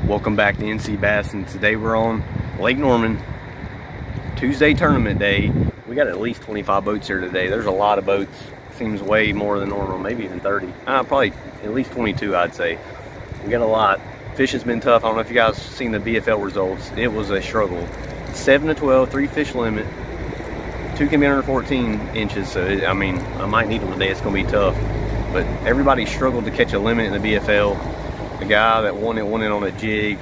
Welcome back to NC Bass, and today we're on Lake Norman, Tuesday tournament day. We got at least 25 boats here today. There's a lot of boats. Seems way more than normal, maybe even 30. Probably at least 22, I'd say. We got a lot. Fishing's been tough. I don't know if you guys seen the BFL results. It was a struggle. 7 to 12, 3 fish limit. 2 can be under 14 inches, so I mean, I might need them today. It's gonna be tough. But everybody struggled to catch a limit in the BFL. The guy that won it on a jig,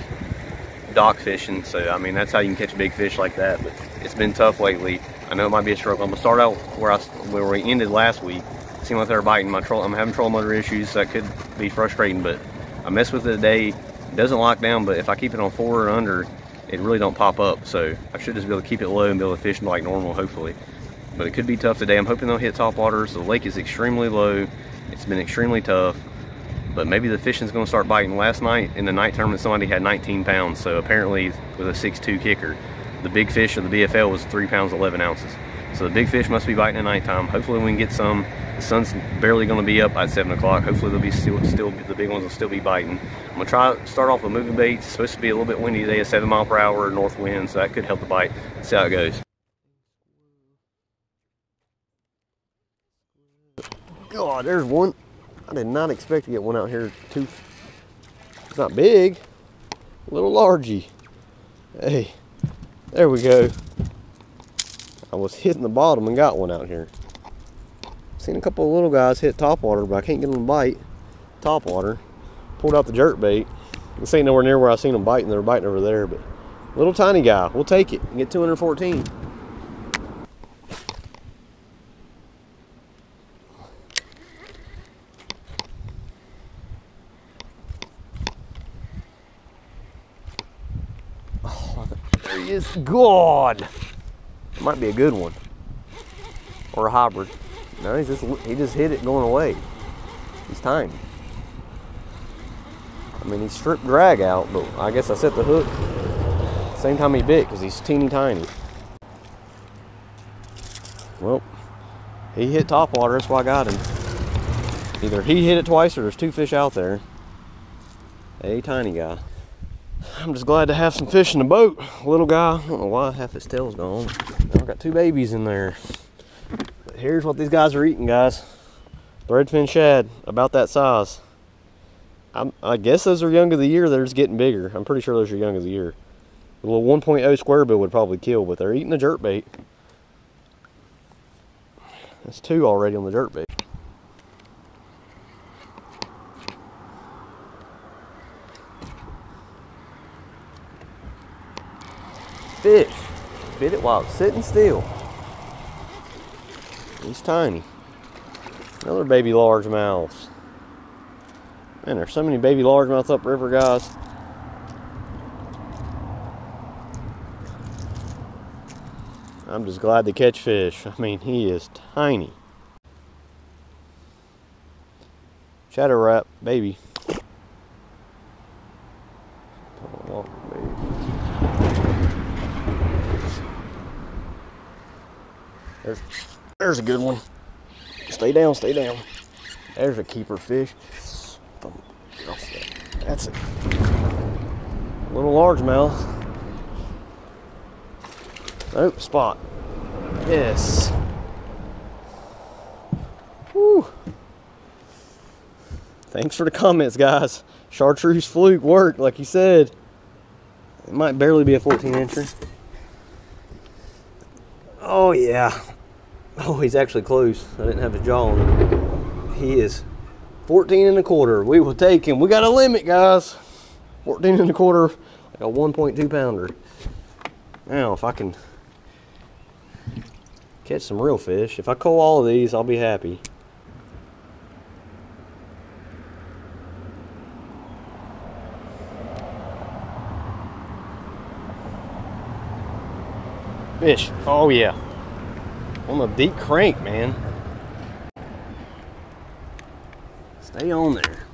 dock fishing. So I mean, that's how you can catch big fish like that. But it's been tough lately. I know it might be a struggle. I'm gonna start out where we ended last week. Seemed like they were biting my troll. I'm having trolling motor issues, so that could be frustrating. But I messed with it today. It doesn't lock down, but if I keep it on 4 or under, it really don't pop up. So I should just be able to keep it low and be able to fish like normal, hopefully. But it could be tough today. I'm hoping they'll hit top water. So the lake is extremely low. It's been extremely tough. But maybe the fishing's gonna start biting. Last night in the night tournament, somebody had 19 pounds. So apparently with a 6'2" kicker, the big fish of the BFL was 3 pounds, 11 ounces. So the big fish must be biting at nighttime. Hopefully we can get some. The sun's barely gonna be up at 7 o'clock. Hopefully they'll be still the big ones will still be biting. I'm gonna try to start off with moving baits. It's supposed to be a little bit windy today, a 7 mile per hour north wind, so that could help the bite. Let's see how it goes. God, there's one. I did not expect to get one out here. It's not big, a little largy. Hey, there we go. I was hitting the bottom and got one out here. Seen a couple of little guys hit top water, but I can't get them to bite top water. Pulled out the jerk bait. This ain't nowhere near where I seen them biting. They're biting over there, but little tiny guy. We'll take it and get 214. There he is. God, might be a good one or a hybrid. No, he just hit it going away. He's tiny. I mean, he stripped drag out, but I guess I set the hook same time he bit because he's teeny tiny. Well, he hit top water. That's why I got him. Either he hit it twice or there's 2 fish out there. A tiny guy. I'm just glad to have some fish in the boat. Little guy, I don't know why half his tail's gone. I've got 2 babies in there. But here's what these guys are eating, guys. Threadfin shad, about that size. I guess those are young of the year. They're just getting bigger. I'm pretty sure those are young of the year. A little 1.0 square bill would probably kill, but they're eating the jerk bait. That's 2 already on the jerk bait. Fish. Bit it while it's sitting still. He's tiny. Another baby largemouths. Man, there's so many baby largemouths upriver, guys. I'm just glad to catch fish. I mean, he is tiny. Shadow wrap, baby. There's a good one. Stay down, stay down. There's a keeper fish. That's it. Little largemouth. Nope, spot. Yes. Woo. Thanks for the comments, guys. Chartreuse fluke worked, like you said. It might barely be a 14-incher. Oh, yeah. Oh, he's actually close. I didn't have his jaw on him. He is 14 1/4. We will take him. We got a limit, guys. 14 1/4, like a 1.2 pounder. Now, if I can catch some real fish, if I cull all of these, I'll be happy. Fish. Oh, yeah. On the deep crank, man. Stay on there.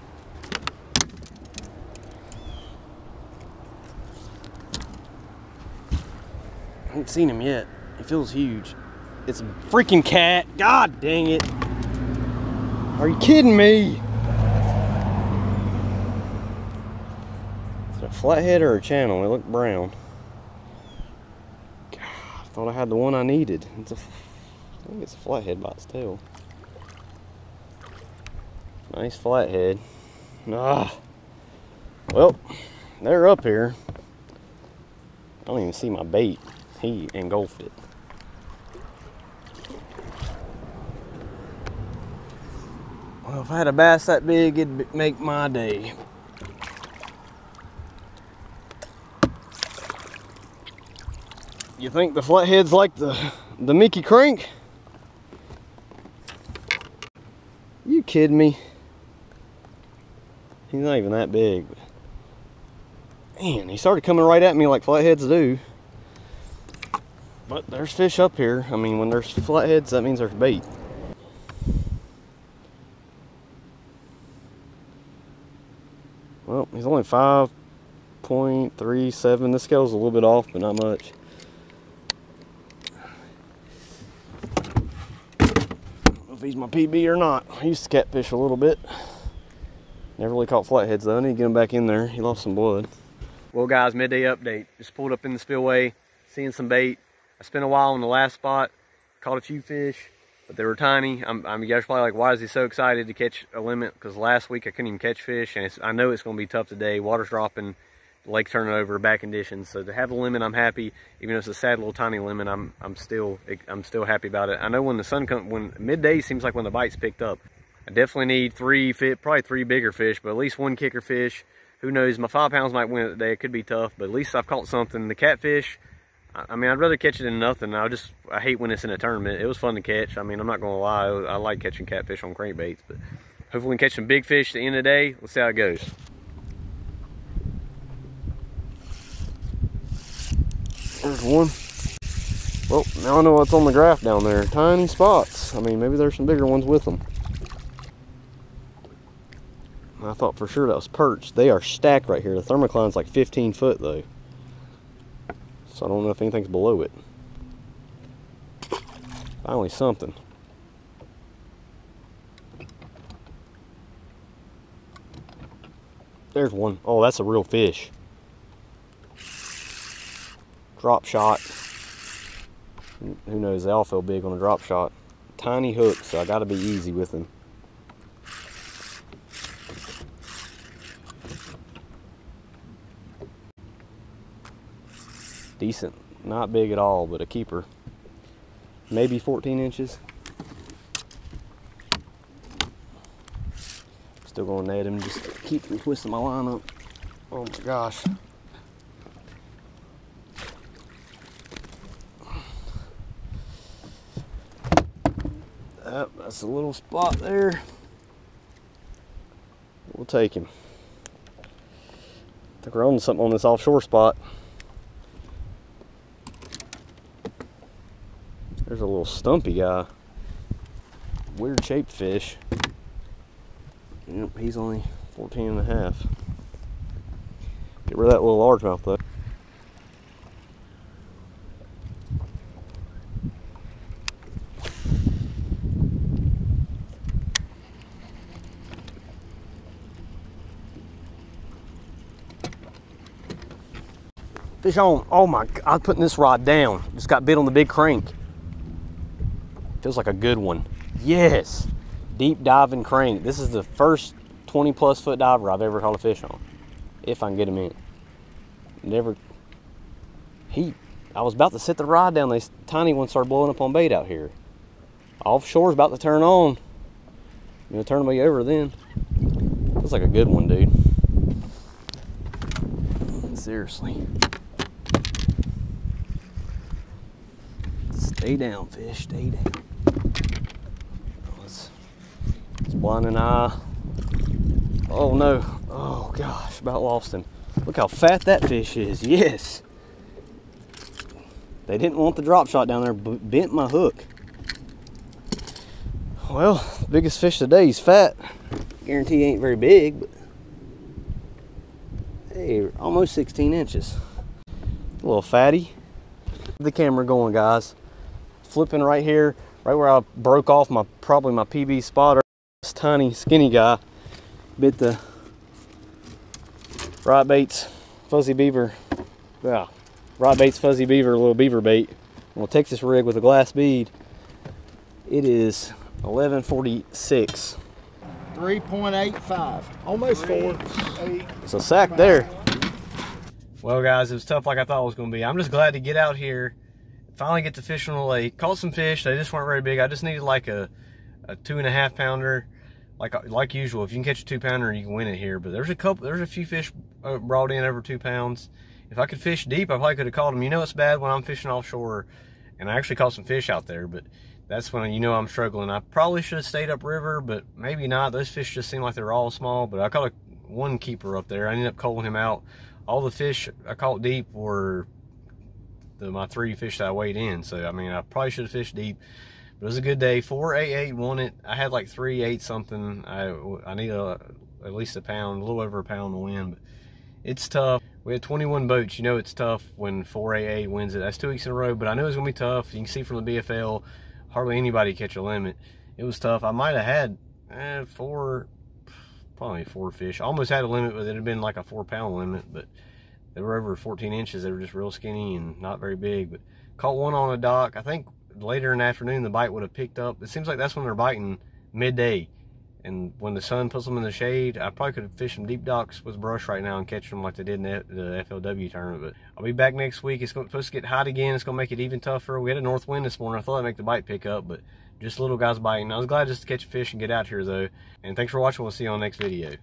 I haven't seen him yet. He feels huge. It's a freaking cat. God dang it. Are you kidding me? Is it a flathead or a channel? It looked brown. God, I thought I had the one I needed. I think it's a flathead by its tail. Nice flathead. Ah. Well, they're up here. I don't even see my bait. He engulfed it. Well, if I had a bass that big, it'd make my day. You think the flathead's like the Mickey crank? You kidding me? He's not even that big. Man, he started coming right at me like flatheads do. But there's fish up here. I mean, when there's flatheads, that means there's bait. Well, he's only 5.37. This scale's a little bit off, but not much. I don't know if he's my PB or not. I used to catfish a little bit. Never really caught flatheads though. I need to get him back in there. He lost some blood. Well guys, midday update. Just pulled up in the spillway, seeing some bait. I spent a while on the last spot, caught a few fish, but they were tiny. You guys are probably like, why is he so excited to catch a limit? Because last week I couldn't even catch fish, and I know it's going to be tough today. Water's dropping, the lake's turning over, bad conditions. So to have a limit, I'm happy. Even though it's a sad little tiny limit, I'm still happy about it. I know when the sun comes, when midday seems like when the bites picked up. I definitely need probably three bigger fish, but at least one kicker fish. Who knows? My 5 pounds might win it today. It could be tough, but at least I've caught something. The catfish, I mean, I'd rather catch it than nothing. I hate when it's in a tournament. It was fun to catch. I mean, I'm not gonna lie. I like catching catfish on crankbaits, but hopefully we can catch some big fish at the end of the day. Let's see how it goes. There's one. Well, now I know what's on the graph down there. Tiny spots. I mean, maybe there's some bigger ones with them. I thought for sure that was perch. They are stacked right here. The thermocline's like 15 foot though. So I don't know if anything's below it. Finally something. There's one. Oh, that's a real fish. Drop shot. Who knows, they all feel big on a drop shot. Tiny hook, so I gotta be easy with them. Decent, not big at all, but a keeper. Maybe 14 inches. Still gonna net him, just keep from twisting my line up. Oh my gosh. That's a little spot there. We'll take him. I think we're on something on this offshore spot. There's a little stumpy guy. Weird shaped fish. Yep, he's only 14 and a half. Get rid of that little largemouth though. Fish on. Oh my, I'm putting this rod down. Just got bit on the big crank. Feels like a good one. Yes, deep diving crank. This is the first 20+ foot diver I've ever caught a fish on. If I can get him in. Never, I was about to set the rod down. These tiny ones started blowing up on bait out here. Offshore's about to turn on. I'm gonna turn me over then. Feels like a good one, dude. Seriously. Stay down, fish, stay down. It's blinding eye. Oh no, oh gosh, about lost him. Look how fat that fish is, yes. They didn't want the drop shot down there, bent my hook. Well, biggest fish today, he's fat. Guarantee he ain't very big, but hey, almost 16 inches. A little fatty. The camera going, guys. Flipping right here, right where I broke off probably my PB spotter. This tiny, skinny guy bit the right baits fuzzy beaver. Yeah, rod bait's fuzzy beaver, little beaver bait. On a Texas rig with a glass bead. It is 11:46. 3.85, almost 4. It's a sack there. Well, guys, it was tough like I thought it was going to be. I'm just glad to get out here, finally get to fish on the lake. Caught some fish. They just weren't very big. I just needed like a 2.5 pounder, like usual. If you can catch a 2 pounder, you can win it here. But there's a few fish brought in over 2 pounds. If I could fish deep, I probably could have caught them. You know it's bad when I'm fishing offshore, and I actually caught some fish out there, but that's when you know I'm struggling. I probably should have stayed upriver, but maybe not. Those fish just seem like they're all small, but I caught one keeper up there. I ended up calling him out. All the fish I caught deep were my 3 fish that I weighed in. So, I mean, I probably should have fished deep. But it was a good day. 4.88 won it. I had like 3.8 something. I need at least a pound, a little over a pound to win. But it's tough. We had 21 boats. You know it's tough when 4.88 wins it. That's 2 weeks in a row, but I knew it was going to be tough. You can see from the BFL, hardly anybody catch a limit. It was tough. I might have had probably 4 fish. I almost had a limit, but it had been like a 4-pound limit, but they were over 14 inches. They were just real skinny and not very big. But caught one on a dock. I think later in the afternoon the bite would have picked up. It seems like that's when they're biting, midday. And when the sun puts them in the shade, I probably could have fished some deep docks with brush right now and catch them like they did in the FLW tournament. But I'll be back next week. It's supposed to get hot again. It's going to make it even tougher. We had a north wind this morning. I thought I'd make the bite pick up, but just little guys biting. I was glad just to catch a fish and get out here, though. And thanks for watching. We'll see you on the next video.